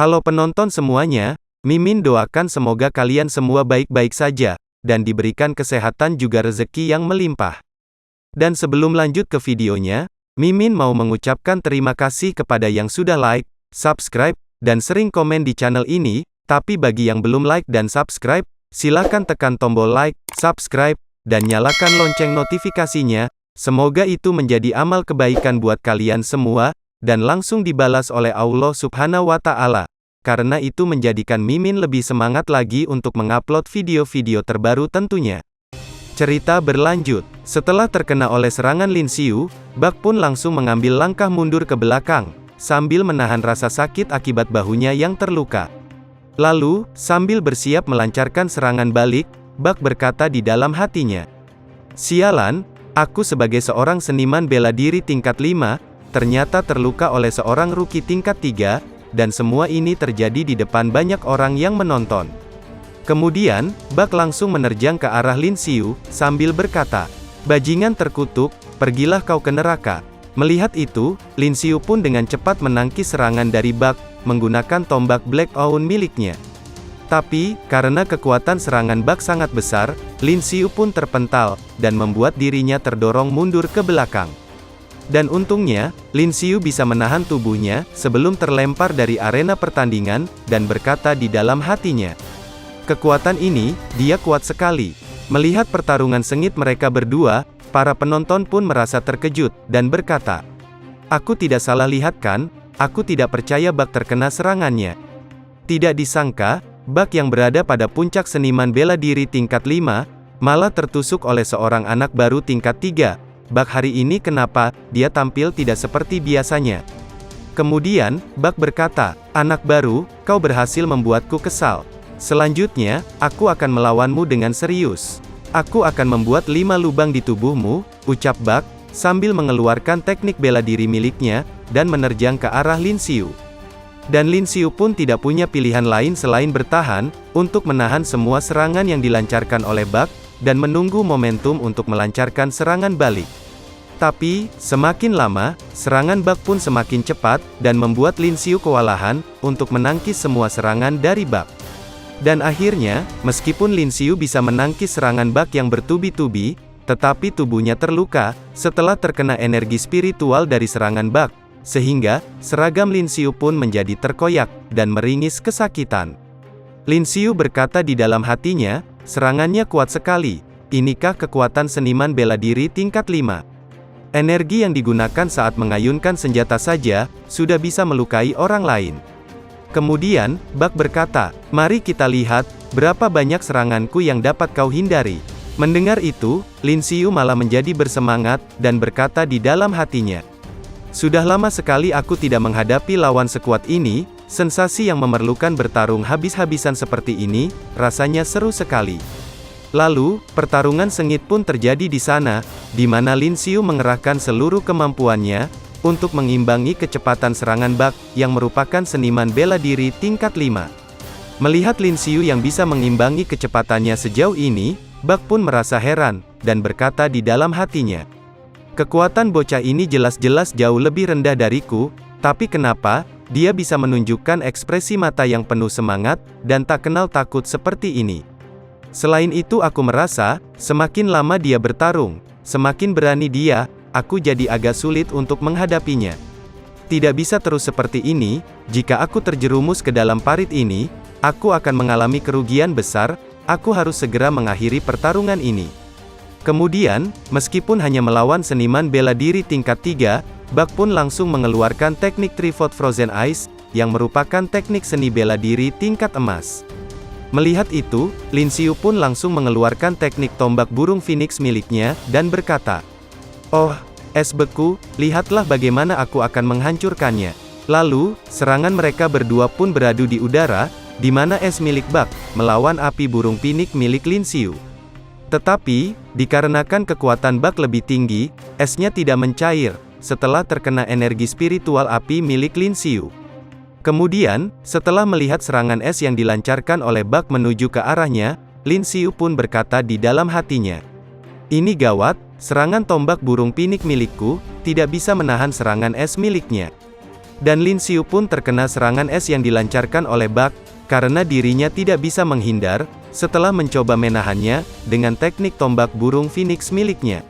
Halo penonton semuanya, Mimin doakan semoga kalian semua baik-baik saja, dan diberikan kesehatan juga rezeki yang melimpah. Dan sebelum lanjut ke videonya, Mimin mau mengucapkan terima kasih kepada yang sudah like, subscribe, dan sering komen di channel ini, tapi bagi yang belum like dan subscribe, silakan tekan tombol like, subscribe, dan nyalakan lonceng notifikasinya, semoga itu menjadi amal kebaikan buat kalian semua, dan langsung dibalas oleh Allah Subhanahu wa Ta'ala. Karena itu menjadikan Mimin lebih semangat lagi untuk mengupload video-video terbaru tentunya. Cerita berlanjut. Setelah terkena oleh serangan Lin Xiu, Bak pun langsung mengambil langkah mundur ke belakang, sambil menahan rasa sakit akibat bahunya yang terluka. Lalu, sambil bersiap melancarkan serangan balik, Bak berkata di dalam hatinya, "Sialan, aku sebagai seorang seniman bela diri tingkat 5, ternyata terluka oleh seorang rookie tingkat 3, dan semua ini terjadi di depan banyak orang yang menonton." Kemudian, Bak langsung menerjang ke arah Lin Xiu, sambil berkata, "Bajingan terkutuk, pergilah kau ke neraka." Melihat itu, Lin Xiu pun dengan cepat menangkis serangan dari Bak, menggunakan tombak Black Owl miliknya. Tapi, karena kekuatan serangan Bak sangat besar, Lin Xiu pun terpental, dan membuat dirinya terdorong mundur ke belakang. Dan untungnya, Lin Xiu bisa menahan tubuhnya, sebelum terlempar dari arena pertandingan, dan berkata di dalam hatinya, "Kekuatan ini, dia kuat sekali." Melihat pertarungan sengit mereka berdua, para penonton pun merasa terkejut, dan berkata, "Aku tidak salah lihat kan? Aku tidak percaya Bak terkena serangannya." Tidak disangka, Bak yang berada pada puncak seniman bela diri tingkat 5, malah tertusuk oleh seorang anak baru tingkat 3. Bak hari ini kenapa, dia tampil tidak seperti biasanya. Kemudian, Bak berkata, "Anak baru, kau berhasil membuatku kesal. Selanjutnya, aku akan melawanmu dengan serius. Aku akan membuat 5 lubang di tubuhmu," ucap Bak, sambil mengeluarkan teknik bela diri miliknya, dan menerjang ke arah Lin Xiu. Dan Lin Xiu pun tidak punya pilihan lain selain bertahan, untuk menahan semua serangan yang dilancarkan oleh Bak, dan menunggu momentum untuk melancarkan serangan balik. Tapi, semakin lama, serangan Bak pun semakin cepat, dan membuat Lin Xiu kewalahan, untuk menangkis semua serangan dari Bak. Dan akhirnya, meskipun Lin Xiu bisa menangkis serangan Bak yang bertubi-tubi, tetapi tubuhnya terluka, setelah terkena energi spiritual dari serangan Bak, sehingga, seragam Lin Xiu pun menjadi terkoyak, dan meringis kesakitan. Lin Xiu berkata di dalam hatinya, "Serangannya kuat sekali, inikah kekuatan seniman bela diri tingkat 5? Energi yang digunakan saat mengayunkan senjata saja, sudah bisa melukai orang lain." Kemudian, Bak berkata, "Mari kita lihat, berapa banyak seranganku yang dapat kau hindari." Mendengar itu, Lin Xiu malah menjadi bersemangat, dan berkata di dalam hatinya, "Sudah lama sekali aku tidak menghadapi lawan sekuat ini, sensasi yang memerlukan bertarung habis-habisan seperti ini, rasanya seru sekali." Lalu, pertarungan sengit pun terjadi di sana, di mana Lin Xiu mengerahkan seluruh kemampuannya, untuk mengimbangi kecepatan serangan Bak, yang merupakan seniman bela diri tingkat 5. Melihat Lin Xiu yang bisa mengimbangi kecepatannya sejauh ini, Bak pun merasa heran, dan berkata di dalam hatinya, "Kekuatan bocah ini jelas-jelas jauh lebih rendah dariku, tapi kenapa, dia bisa menunjukkan ekspresi mata yang penuh semangat, dan tak kenal takut seperti ini. Selain itu aku merasa, semakin lama dia bertarung, semakin berani dia, aku jadi agak sulit untuk menghadapinya. Tidak bisa terus seperti ini, jika aku terjerumus ke dalam parit ini, aku akan mengalami kerugian besar, aku harus segera mengakhiri pertarungan ini." Kemudian, meskipun hanya melawan seniman bela diri tingkat 3, Bak pun langsung mengeluarkan teknik Trifot Frozen Ice, yang merupakan teknik seni bela diri tingkat emas. Melihat itu, Lin Xiu pun langsung mengeluarkan teknik tombak burung phoenix miliknya, dan berkata, "Oh, es beku, lihatlah bagaimana aku akan menghancurkannya." Lalu, serangan mereka berdua pun beradu di udara, di mana es milik Bak, melawan api burung phoenix milik Lin Xiu. Tetapi, dikarenakan kekuatan Bak lebih tinggi, esnya tidak mencair, setelah terkena energi spiritual api milik Lin Xiu. Kemudian, setelah melihat serangan es yang dilancarkan oleh Bak menuju ke arahnya, Lin Xiu pun berkata di dalam hatinya, "Ini gawat, serangan tombak burung pinik milikku, tidak bisa menahan serangan es miliknya." Dan Lin Xiu pun terkena serangan es yang dilancarkan oleh Bak, karena dirinya tidak bisa menghindar, setelah mencoba menahannya, dengan teknik tombak burung Phoenix miliknya.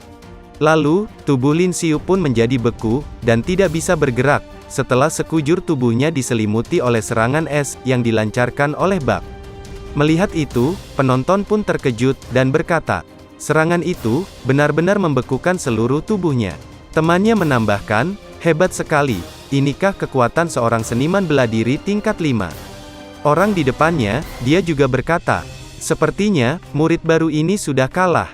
Lalu, tubuh Lin Xiu pun menjadi beku, dan tidak bisa bergerak, setelah sekujur tubuhnya diselimuti oleh serangan es, yang dilancarkan oleh Bak. Melihat itu, penonton pun terkejut, dan berkata, serangan itu, benar-benar membekukan seluruh tubuhnya. Temannya menambahkan, hebat sekali, inikah kekuatan seorang seniman bela diri tingkat 5. Orang di depannya, dia juga berkata, sepertinya, murid baru ini sudah kalah.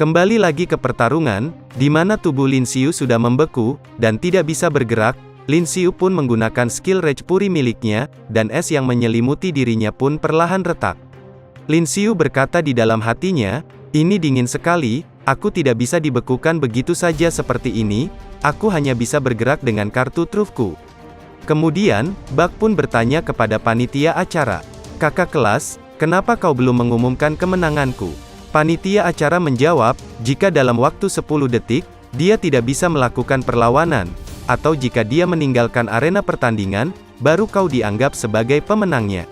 Kembali lagi ke pertarungan, di mana tubuh Lin Xiu sudah membeku, dan tidak bisa bergerak. Lin Xiu pun menggunakan skill Rage Fury miliknya, dan es yang menyelimuti dirinya pun perlahan retak. Lin Xiu berkata di dalam hatinya, ini dingin sekali, aku tidak bisa dibekukan begitu saja seperti ini, aku hanya bisa bergerak dengan kartu trufku. Kemudian, Bak pun bertanya kepada panitia acara, kakak kelas, kenapa kau belum mengumumkan kemenanganku? Panitia acara menjawab, jika dalam waktu 10 detik, dia tidak bisa melakukan perlawanan, atau jika dia meninggalkan arena pertandingan, baru kau dianggap sebagai pemenangnya.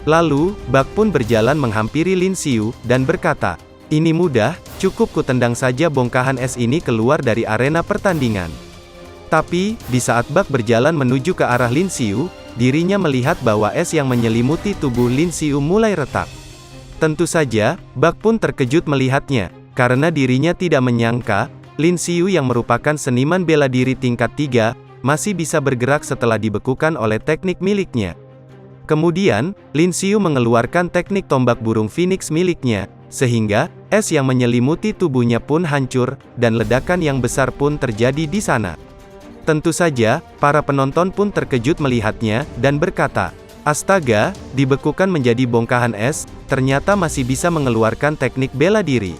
Lalu, Bak pun berjalan menghampiri Lin Xiu, dan berkata, ini mudah, cukup kutendang saja bongkahan es ini keluar dari arena pertandingan. Tapi, di saat Bak berjalan menuju ke arah Lin Xiu, dirinya melihat bahwa es yang menyelimuti tubuh Lin Xiu mulai retak. Tentu saja, Bak pun terkejut melihatnya, karena dirinya tidak menyangka, Lin Xiu yang merupakan seniman bela diri tingkat 3, masih bisa bergerak setelah dibekukan oleh teknik miliknya. Kemudian, Lin Xiu mengeluarkan teknik tombak burung Phoenix miliknya, sehingga, es yang menyelimuti tubuhnya pun hancur, dan ledakan yang besar pun terjadi di sana. Tentu saja, para penonton pun terkejut melihatnya, dan berkata, astaga, dibekukan menjadi bongkahan es, ternyata masih bisa mengeluarkan teknik bela diri.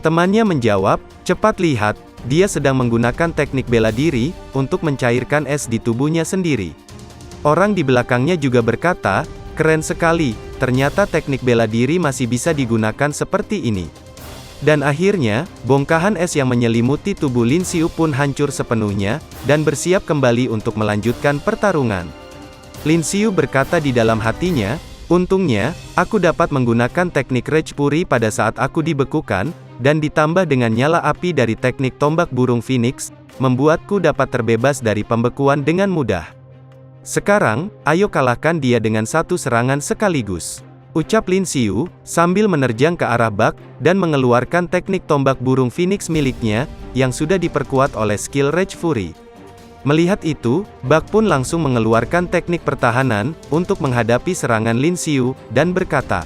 Temannya menjawab, cepat lihat, dia sedang menggunakan teknik bela diri, untuk mencairkan es di tubuhnya sendiri. Orang di belakangnya juga berkata, keren sekali, ternyata teknik bela diri masih bisa digunakan seperti ini. Dan akhirnya, bongkahan es yang menyelimuti tubuh Lin Xiu pun hancur sepenuhnya, dan bersiap kembali untuk melanjutkan pertarungan. Lin Xiu berkata di dalam hatinya, untungnya, aku dapat menggunakan teknik Rage Fury pada saat aku dibekukan, dan ditambah dengan nyala api dari teknik tombak burung Phoenix, membuatku dapat terbebas dari pembekuan dengan mudah. Sekarang, ayo kalahkan dia dengan satu serangan sekaligus. Ucap Lin Xiu, sambil menerjang ke arah Bak, dan mengeluarkan teknik tombak burung Phoenix miliknya, yang sudah diperkuat oleh skill Rage Fury. Melihat itu, Bak pun langsung mengeluarkan teknik pertahanan, untuk menghadapi serangan Lin Xiu, dan berkata,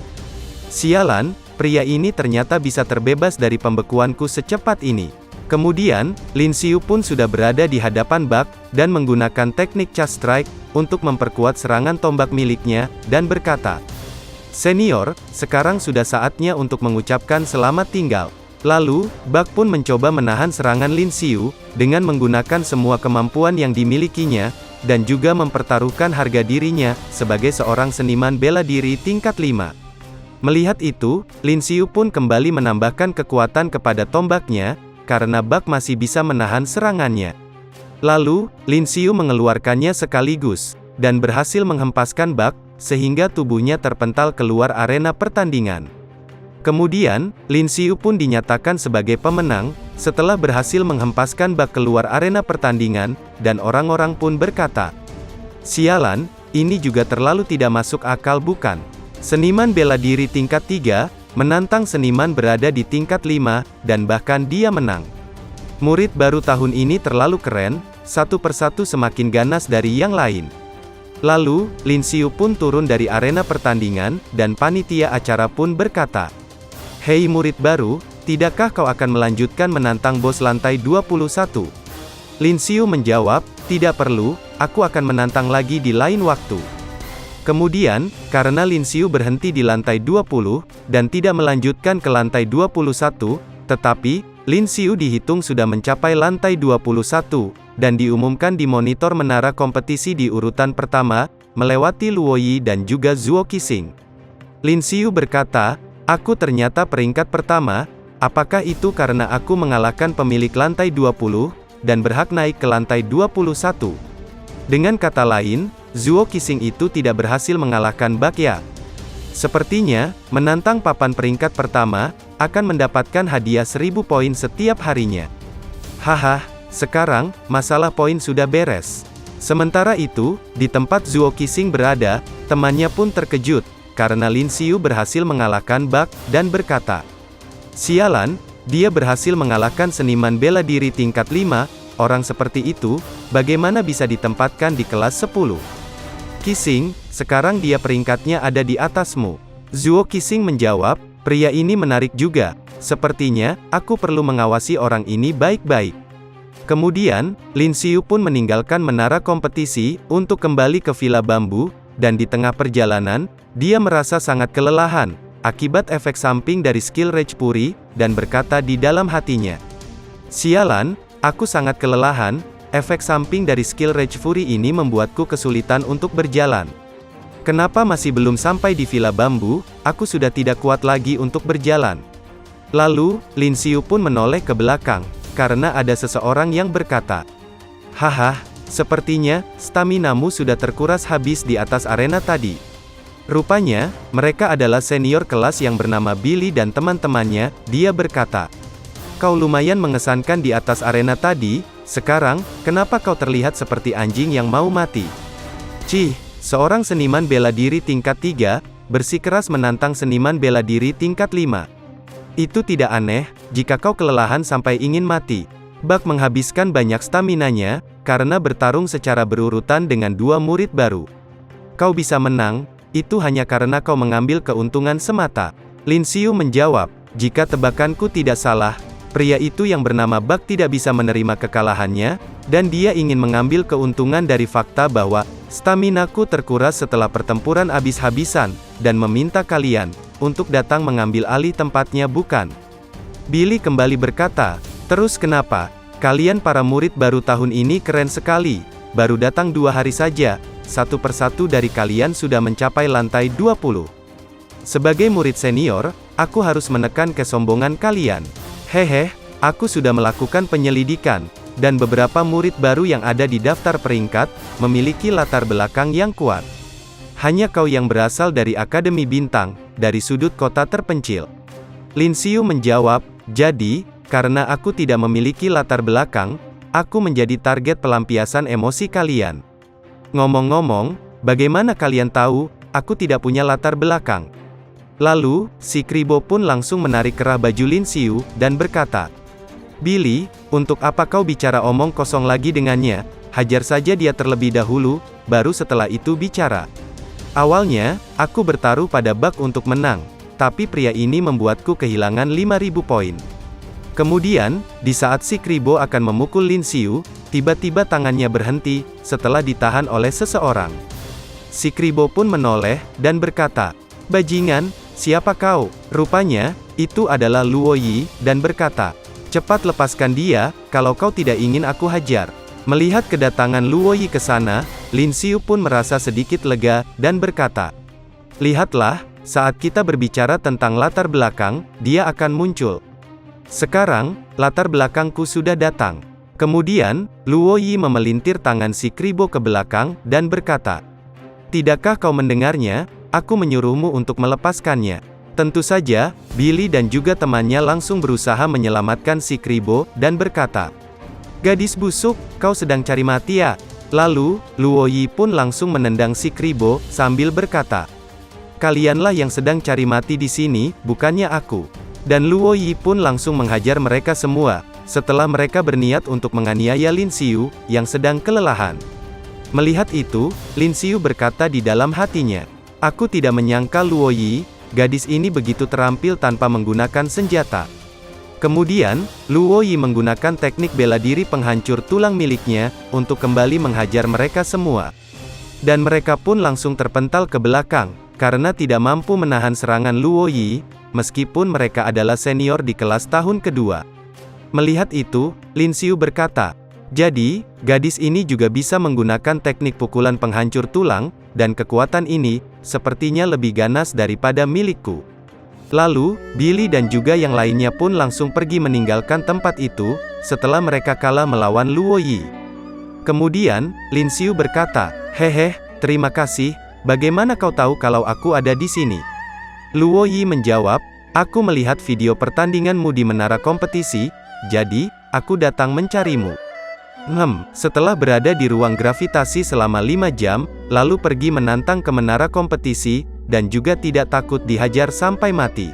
sialan, pria ini ternyata bisa terbebas dari pembekuanku secepat ini. Kemudian, Lin Xiu pun sudah berada di hadapan Bak, dan menggunakan teknik Chast Strike, untuk memperkuat serangan tombak miliknya, dan berkata, senior, sekarang sudah saatnya untuk mengucapkan selamat tinggal. Lalu, Bak pun mencoba menahan serangan Lin Xiu, dengan menggunakan semua kemampuan yang dimilikinya, dan juga mempertaruhkan harga dirinya, sebagai seorang seniman bela diri tingkat 5. Melihat itu, Lin Xiu pun kembali menambahkan kekuatan kepada tombaknya, karena Bak masih bisa menahan serangannya. Lalu, Lin Xiu mengeluarkannya sekaligus, dan berhasil menghempaskan Bak, sehingga tubuhnya terpental keluar arena pertandingan. Kemudian, Lin Xiu pun dinyatakan sebagai pemenang, setelah berhasil menghempaskan Bak keluar arena pertandingan, dan orang-orang pun berkata, sialan, ini juga terlalu tidak masuk akal bukan? Seniman bela diri tingkat 3, menantang seniman berada di tingkat 5, dan bahkan dia menang. Murid baru tahun ini terlalu keren, satu persatu semakin ganas dari yang lain. Lalu, Lin Xiu pun turun dari arena pertandingan, dan panitia acara pun berkata, hei murid baru, tidakkah kau akan melanjutkan menantang bos lantai 21? Lin Xiu menjawab, tidak perlu, aku akan menantang lagi di lain waktu. Kemudian, karena Lin Xiu berhenti di lantai 20, dan tidak melanjutkan ke lantai 21, tetapi, Lin Xiu dihitung sudah mencapai lantai 21, dan diumumkan di monitor menara kompetisi di urutan pertama, melewati Luo Yi dan juga Zuo Qixing. Lin Xiu berkata, aku ternyata peringkat pertama, apakah itu karena aku mengalahkan pemilik lantai 20, dan berhak naik ke lantai 21? Dengan kata lain, Zuo Qixing itu tidak berhasil mengalahkan Bak Ya. Sepertinya, menantang papan peringkat pertama, akan mendapatkan hadiah 1000 poin setiap harinya. Haha, sekarang, masalah poin sudah beres. Sementara itu, di tempat Zuo Qixing berada, temannya pun terkejut, karena Lin Xiu berhasil mengalahkan Bak, dan berkata, "Sialan, dia berhasil mengalahkan seniman bela diri tingkat 5, orang seperti itu, bagaimana bisa ditempatkan di kelas 10? Qixing, sekarang dia peringkatnya ada di atasmu." Zuo Qixing menjawab, "Pria ini menarik juga. Sepertinya, aku perlu mengawasi orang ini baik-baik." Kemudian, Lin Xiu pun meninggalkan menara kompetisi, untuk kembali ke Villa Bambu, dan di tengah perjalanan, dia merasa sangat kelelahan, akibat efek samping dari skill Rage Fury, dan berkata di dalam hatinya, "Sialan, aku sangat kelelahan, efek samping dari skill Rage Fury ini membuatku kesulitan untuk berjalan. Kenapa masih belum sampai di Villa Bambu, aku sudah tidak kuat lagi untuk berjalan." Lalu, Lin Xiu pun menoleh ke belakang, karena ada seseorang yang berkata, "Haha, sepertinya, staminamu sudah terkuras habis di atas arena tadi." Rupanya, mereka adalah senior kelas yang bernama Billy dan teman-temannya. Dia berkata, "Kau lumayan mengesankan di atas arena tadi, sekarang, kenapa kau terlihat seperti anjing yang mau mati?" Cih, seorang seniman bela diri tingkat 3, bersikeras menantang seniman bela diri tingkat 5. Itu tidak aneh, jika kau kelelahan sampai ingin mati. Bak menghabiskan banyak staminanya, karena bertarung secara berurutan dengan 2 murid baru. Kau bisa menang, itu hanya karena kau mengambil keuntungan semata. Lin Xiu menjawab, "Jika tebakanku tidak salah, pria itu yang bernama Bak tidak bisa menerima kekalahannya, dan dia ingin mengambil keuntungan dari fakta bahwa staminaku terkuras setelah pertempuran habis-habisan, dan meminta kalian untuk datang mengambil alih tempatnya, bukan?" Billy kembali berkata, "Terus kenapa? Kalian para murid baru tahun ini keren sekali, baru datang 2 hari saja, satu persatu dari kalian sudah mencapai lantai 20. Sebagai murid senior, aku harus menekan kesombongan kalian. Hehe, aku sudah melakukan penyelidikan, dan beberapa murid baru yang ada di daftar peringkat, memiliki latar belakang yang kuat. Hanya kau yang berasal dari Akademi Bintang, dari sudut kota terpencil." Lin Xiu menjawab, "Jadi, karena aku tidak memiliki latar belakang, aku menjadi target pelampiasan emosi kalian. Ngomong-ngomong, bagaimana kalian tahu, aku tidak punya latar belakang?" Lalu, si Kribo pun langsung menarik kerah baju Lin Xiu, dan berkata, "Billy, untuk apa kau bicara omong kosong lagi dengannya? Hajar saja dia terlebih dahulu, baru setelah itu bicara. Awalnya, aku bertaruh pada Bak untuk menang, tapi pria ini membuatku kehilangan 5000 poin." Kemudian, di saat si Kribo akan memukul Lin Xiu, tiba-tiba tangannya berhenti, setelah ditahan oleh seseorang. Si Kribo pun menoleh, dan berkata, "Bajingan, siapa kau?" Rupanya, itu adalah Luo Yi, dan berkata, "Cepat lepaskan dia, kalau kau tidak ingin aku hajar." Melihat kedatangan Luo Yi ke sana, Lin Xiu pun merasa sedikit lega, dan berkata, "Lihatlah, saat kita berbicara tentang latar belakang, dia akan muncul. Sekarang, latar belakangku sudah datang." Kemudian, Luo Yi memelintir tangan si Kribo ke belakang, dan berkata, "Tidakkah kau mendengarnya? Aku menyuruhmu untuk melepaskannya." Tentu saja, Billy dan juga temannya langsung berusaha menyelamatkan si Kribo, dan berkata, "Gadis busuk, kau sedang cari mati ya?" Lalu, Luo Yi pun langsung menendang si Kribo, sambil berkata, "Kalianlah yang sedang cari mati di sini, bukannya aku." Dan Luo Yi pun langsung menghajar mereka semua, setelah mereka berniat untuk menganiaya Lin Xiu, yang sedang kelelahan. Melihat itu, Lin Xiu berkata di dalam hatinya, "Aku tidak menyangka Luo Yi, gadis ini begitu terampil tanpa menggunakan senjata." Kemudian, Luo Yi menggunakan teknik bela diri penghancur tulang miliknya, untuk kembali menghajar mereka semua. Dan mereka pun langsung terpental ke belakang, karena tidak mampu menahan serangan Luo Yi, meskipun mereka adalah senior di kelas tahun kedua. Melihat itu, Lin Xiu berkata, "Jadi, gadis ini juga bisa menggunakan teknik pukulan penghancur tulang, dan kekuatan ini, sepertinya lebih ganas daripada milikku." Lalu, Billy dan juga yang lainnya pun langsung pergi meninggalkan tempat itu, setelah mereka kalah melawan Luo Yi. Kemudian, Lin Xiu berkata, "Hehe, terima kasih, bagaimana kau tahu kalau aku ada di sini?" Luo Yi menjawab, "Aku melihat video pertandinganmu di menara kompetisi, jadi, aku datang mencarimu." Setelah berada di ruang gravitasi selama 5 jam, lalu pergi menantang ke menara kompetisi, dan juga tidak takut dihajar sampai mati.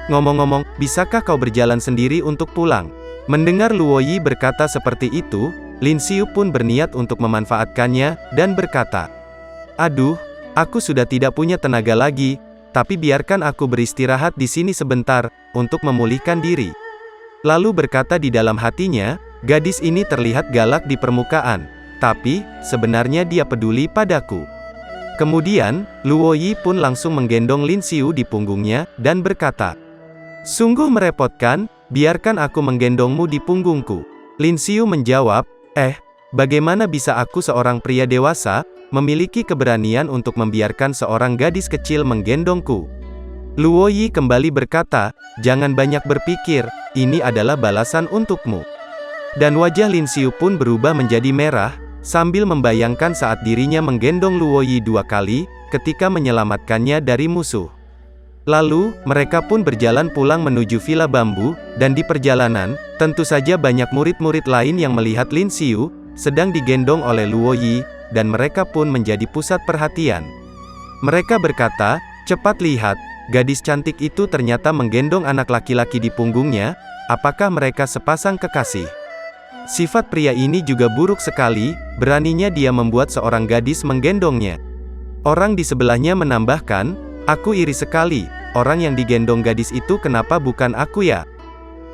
Ngomong-ngomong, bisakah kau berjalan sendiri untuk pulang? Mendengar Luo Yi berkata seperti itu, Lin Xiu pun berniat untuk memanfaatkannya, dan berkata, "Aduh, aku sudah tidak punya tenaga lagi, tapi biarkan aku beristirahat di sini sebentar, untuk memulihkan diri." Lalu berkata di dalam hatinya, "Gadis ini terlihat galak di permukaan, tapi, sebenarnya dia peduli padaku." Kemudian, Luo Yi pun langsung menggendong Lin Xiu di punggungnya, dan berkata, "Sungguh merepotkan, biarkan aku menggendongmu di punggungku." Lin Xiu menjawab, Bagaimana bisa aku seorang pria dewasa, memiliki keberanian untuk membiarkan seorang gadis kecil menggendongku?" Luo Yi kembali berkata, "Jangan banyak berpikir, ini adalah balasan untukmu." Dan wajah Lin Xiu pun berubah menjadi merah, sambil membayangkan saat dirinya menggendong Luo Yi 2 kali, ketika menyelamatkannya dari musuh. Lalu, mereka pun berjalan pulang menuju Villa Bambu, dan di perjalanan, tentu saja banyak murid-murid lain yang melihat Lin Xiu sedang digendong oleh Luo Yi, dan mereka pun menjadi pusat perhatian. Mereka berkata, "Cepat lihat, gadis cantik itu ternyata menggendong anak laki-laki di punggungnya, apakah mereka sepasang kekasih? Sifat pria ini juga buruk sekali, beraninya dia membuat seorang gadis menggendongnya." Orang di sebelahnya menambahkan, "Aku iri sekali, orang yang digendong gadis itu kenapa bukan aku ya?"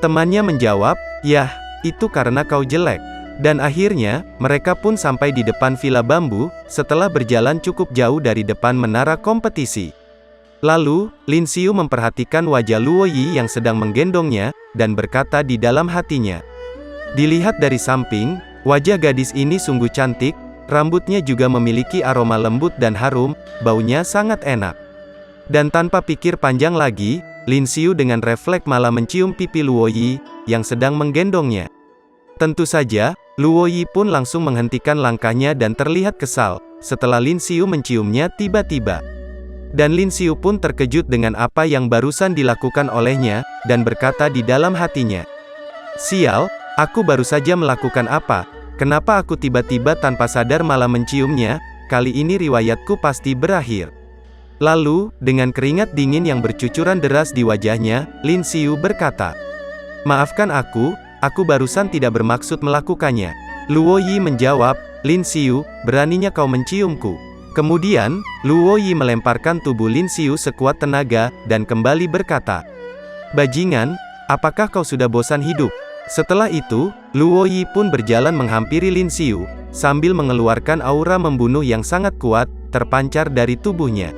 Temannya menjawab, "Yah, itu karena kau jelek." Dan akhirnya, mereka pun sampai di depan Villa Bambu, setelah berjalan cukup jauh dari depan menara kompetisi. Lalu, Lin Xiu memperhatikan wajah Luo Yi yang sedang menggendongnya, dan berkata di dalam hatinya, "Dilihat dari samping, wajah gadis ini sungguh cantik, rambutnya juga memiliki aroma lembut dan harum, baunya sangat enak." Dan tanpa pikir panjang lagi, Lin Xiu dengan refleks malah mencium pipi Luo Yi, yang sedang menggendongnya. Tentu saja, Luo Yi pun langsung menghentikan langkahnya dan terlihat kesal, setelah Lin Xiu menciumnya tiba-tiba. Dan Lin Xiu pun terkejut dengan apa yang barusan dilakukan olehnya, dan berkata di dalam hatinya, "Sial, aku baru saja melakukan apa? Kenapa aku tiba-tiba tanpa sadar malah menciumnya? Kali ini riwayatku pasti berakhir." Lalu, dengan keringat dingin yang bercucuran deras di wajahnya, Lin Xiu berkata, "Maafkan aku barusan tidak bermaksud melakukannya." Luo Yi menjawab, "Lin Xiu, beraninya kau menciumku." Kemudian, Luo Yi melemparkan tubuh Lin Xiu sekuat tenaga, dan kembali berkata, "Bajingan, apakah kau sudah bosan hidup?" Setelah itu, Luo Yi pun berjalan menghampiri Lin Xiu, sambil mengeluarkan aura membunuh yang sangat kuat, terpancar dari tubuhnya.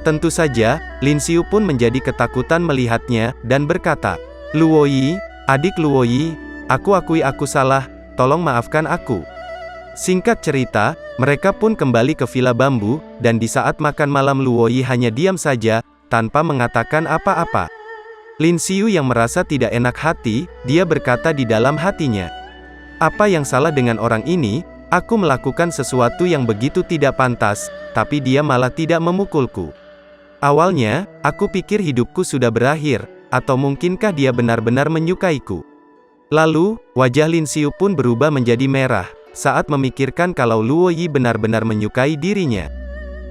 Tentu saja, Lin Xiu pun menjadi ketakutan melihatnya, dan berkata, "Luo Yi, adik Luo Yi, aku akui aku salah, tolong maafkan aku." Singkat cerita, mereka pun kembali ke Villa Bambu, dan di saat makan malam Luo Yi hanya diam saja, tanpa mengatakan apa-apa. Lin Xiu yang merasa tidak enak hati, dia berkata di dalam hatinya, "Apa yang salah dengan orang ini? Aku melakukan sesuatu yang begitu tidak pantas, tapi dia malah tidak memukulku. Awalnya, aku pikir hidupku sudah berakhir, atau mungkinkah dia benar-benar menyukaiku?" Lalu, wajah Lin Xiu pun berubah menjadi merah, saat memikirkan kalau Luo Yi benar-benar menyukai dirinya.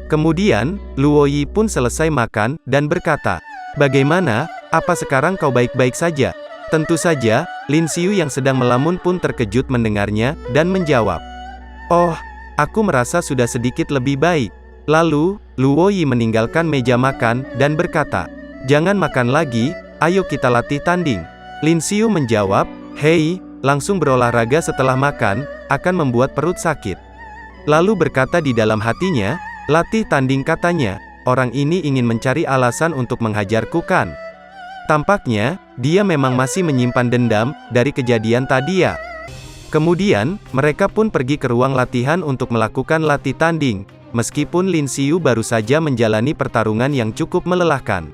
Kemudian, Luo Yi pun selesai makan, dan berkata, "Bagaimana, apa sekarang kau baik-baik saja?" Tentu saja, Lin Xiu yang sedang melamun pun terkejut mendengarnya, dan menjawab, "Oh, aku merasa sudah sedikit lebih baik." Lalu, Luo Yi meninggalkan meja makan, dan berkata, "Jangan makan lagi, ayo kita latih tanding." Lin Xiu menjawab, "Hei, langsung berolahraga setelah makan, akan membuat perut sakit." Lalu berkata di dalam hatinya, "Latih tanding," katanya, "orang ini ingin mencari alasan untuk menghajarku kan?" Tampaknya, dia memang masih menyimpan dendam, dari kejadian tadi ya. Kemudian, mereka pun pergi ke ruang latihan untuk melakukan latih tanding, meskipun Lin Xiu baru saja menjalani pertarungan yang cukup melelahkan.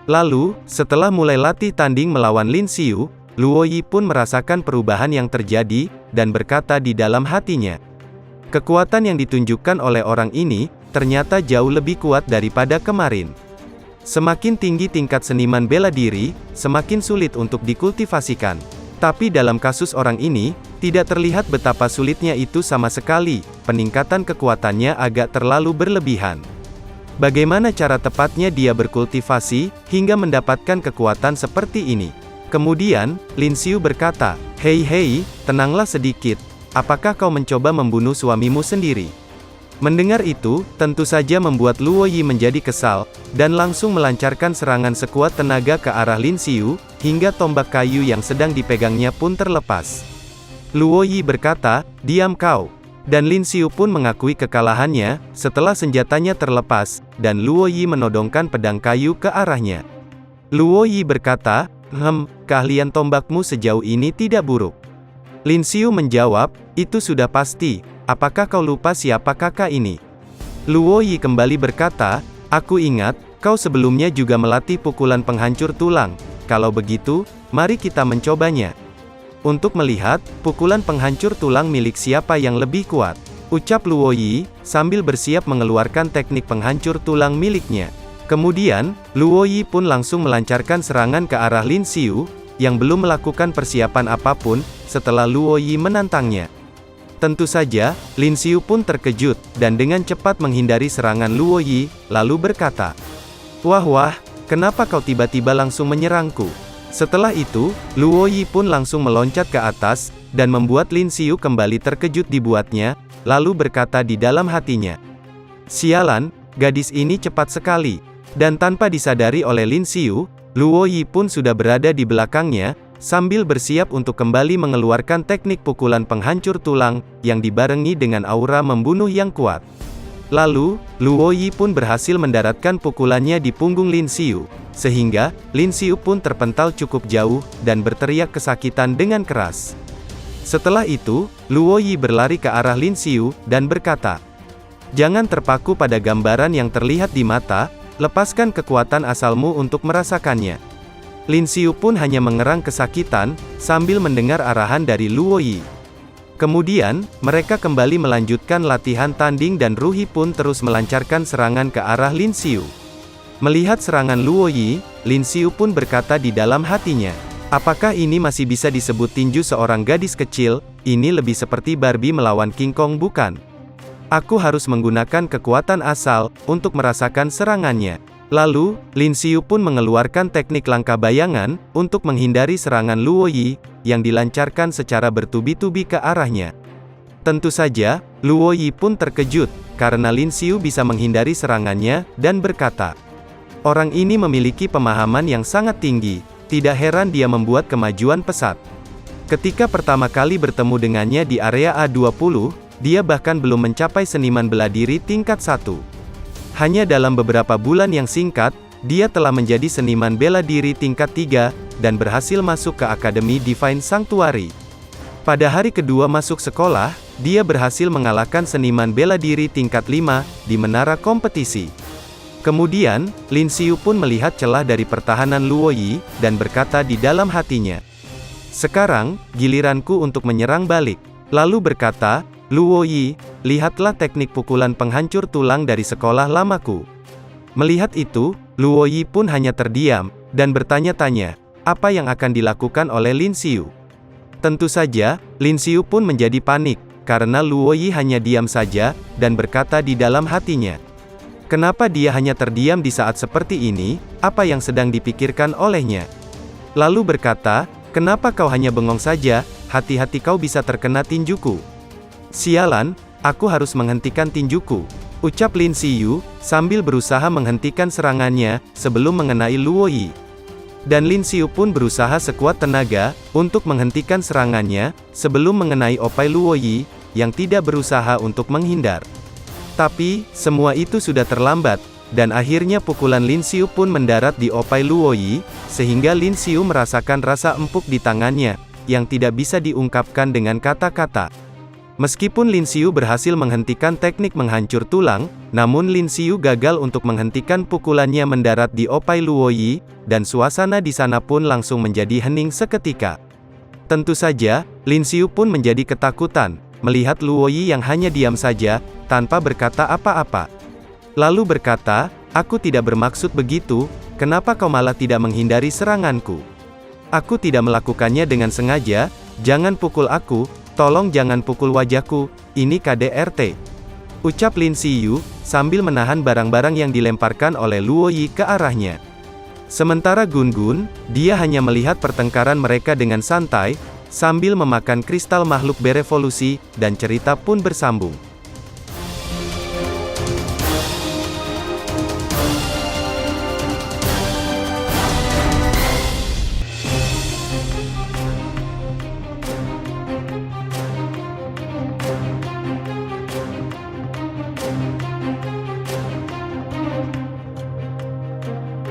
Lalu, setelah mulai latih tanding melawan Lin Xiu, Luo Yi pun merasakan perubahan yang terjadi, dan berkata di dalam hatinya. Kekuatan yang ditunjukkan oleh orang ini, ternyata jauh lebih kuat daripada kemarin. Semakin tinggi tingkat seniman bela diri, semakin sulit untuk dikultivasikan. Tapi dalam kasus orang ini, tidak terlihat betapa sulitnya itu sama sekali, peningkatan kekuatannya agak terlalu berlebihan. Bagaimana cara tepatnya dia berkultivasi, hingga mendapatkan kekuatan seperti ini? Kemudian, Lin Xiu berkata, "Hei, tenanglah sedikit. Apakah kau mencoba membunuh suamimu sendiri?" Mendengar itu, tentu saja membuat Luo Yi menjadi kesal, dan langsung melancarkan serangan sekuat tenaga ke arah Lin Xiu, hingga tombak kayu yang sedang dipegangnya pun terlepas. Luo Yi berkata, "Diam kau." Dan Lin Xiu pun mengakui kekalahannya, setelah senjatanya terlepas, dan Luo Yi menodongkan pedang kayu ke arahnya. Luo Yi berkata, keahlian tombakmu sejauh ini tidak buruk." Lin Xiu menjawab, "Itu sudah pasti. Apakah kau lupa siapa kakak ini?" Luo Yi kembali berkata, "Aku ingat, kau sebelumnya juga melatih pukulan penghancur tulang. Kalau begitu, mari kita mencobanya. Untuk melihat, pukulan penghancur tulang milik siapa yang lebih kuat," ucap Luo Yi, sambil bersiap mengeluarkan teknik penghancur tulang miliknya. Kemudian, Luo Yi pun langsung melancarkan serangan ke arah Lin Xiu, yang belum melakukan persiapan apapun, setelah Luo Yi menantangnya. Tentu saja, Lin Xiu pun terkejut, dan dengan cepat menghindari serangan Luo Yi, lalu berkata, Wah, kenapa kau tiba-tiba langsung menyerangku?" Setelah itu, Luo Yi pun langsung meloncat ke atas, dan membuat Lin Xiu kembali terkejut dibuatnya, lalu berkata di dalam hatinya, "Sialan, gadis ini cepat sekali." Dan tanpa disadari oleh Lin Xiu, Luo Yi pun sudah berada di belakangnya, sambil bersiap untuk kembali mengeluarkan teknik pukulan penghancur tulang, yang dibarengi dengan aura membunuh yang kuat. Lalu, Luo Yi pun berhasil mendaratkan pukulannya di punggung Lin Xiu, sehingga, Lin Xiu pun terpental cukup jauh, dan berteriak kesakitan dengan keras. Setelah itu, Luo Yi berlari ke arah Lin Xiu, dan berkata, "Jangan terpaku pada gambaran yang terlihat di mata, lepaskan kekuatan asalmu untuk merasakannya." Lin Xiu pun hanya mengerang kesakitan, sambil mendengar arahan dari Luo Yi. Kemudian, mereka kembali melanjutkan latihan tanding dan Ruhi pun terus melancarkan serangan ke arah Lin Xiu. Melihat serangan Luo Yi, Lin Xiu pun berkata di dalam hatinya, "Apakah ini masih bisa disebut tinju seorang gadis kecil? Ini lebih seperti Barbie melawan King Kong bukan? Aku harus menggunakan kekuatan asal, untuk merasakan serangannya." Lalu, Lin Xiu pun mengeluarkan teknik langkah bayangan, untuk menghindari serangan Luo Yi, yang dilancarkan secara bertubi-tubi ke arahnya. Tentu saja, Luo Yi pun terkejut, karena Lin Xiu bisa menghindari serangannya, dan berkata, "Orang ini memiliki pemahaman yang sangat tinggi, tidak heran dia membuat kemajuan pesat." Ketika pertama kali bertemu dengannya di area A20, dia bahkan belum mencapai seniman bela diri tingkat 1. Hanya dalam beberapa bulan yang singkat, dia telah menjadi seniman bela diri tingkat 3, dan berhasil masuk ke Akademi Divine Sanctuary. Pada hari kedua masuk sekolah, dia berhasil mengalahkan seniman bela diri tingkat 5, di menara kompetisi. Kemudian, Lin Xiu pun melihat celah dari pertahanan Luo Yi, dan berkata di dalam hatinya, "Sekarang, giliranku untuk menyerang balik." Lalu berkata, "Luo Yi, lihatlah teknik pukulan penghancur tulang dari sekolah lamaku." Melihat itu, Luo Yi pun hanya terdiam, dan bertanya-tanya, apa yang akan dilakukan oleh Lin Xiu. Tentu saja, Lin Xiu pun menjadi panik, karena Luo Yi hanya diam saja, dan berkata di dalam hatinya, kenapa dia hanya terdiam di saat seperti ini, apa yang sedang dipikirkan olehnya. Lalu berkata, kenapa kau hanya bengong saja, hati-hati kau bisa terkena tinjuku. Sialan, aku harus menghentikan tinjuku, ucap Lin Xiu, sambil berusaha menghentikan serangannya, sebelum mengenai Luo Yi. Dan Lin Xiu pun berusaha sekuat tenaga, untuk menghentikan serangannya, sebelum mengenai opai Luo Yi, yang tidak berusaha untuk menghindar. Tapi, semua itu sudah terlambat, dan akhirnya pukulan Lin Xiu pun mendarat di opai Luo Yi, sehingga Lin Xiu merasakan rasa empuk di tangannya, yang tidak bisa diungkapkan dengan kata-kata. Meskipun Lin Xiu berhasil menghentikan teknik menghancur tulang, namun Lin Xiu gagal untuk menghentikan pukulannya mendarat di opai Luo Yi, dan suasana di sana pun langsung menjadi hening seketika. Tentu saja, Lin Xiu pun menjadi ketakutan, melihat Luo Yi yang hanya diam saja, tanpa berkata apa-apa. Lalu berkata, "Aku tidak bermaksud begitu, kenapa kau malah tidak menghindari seranganku? Aku tidak melakukannya dengan sengaja, jangan pukul aku, tolong jangan pukul wajahku, ini KDRT." Ucap Lin Xiu, sambil menahan barang-barang yang dilemparkan oleh Luo Yi ke arahnya. Sementara Gun Gun, dia hanya melihat pertengkaran mereka dengan santai, sambil memakan kristal makhluk berevolusi, dan cerita pun bersambung.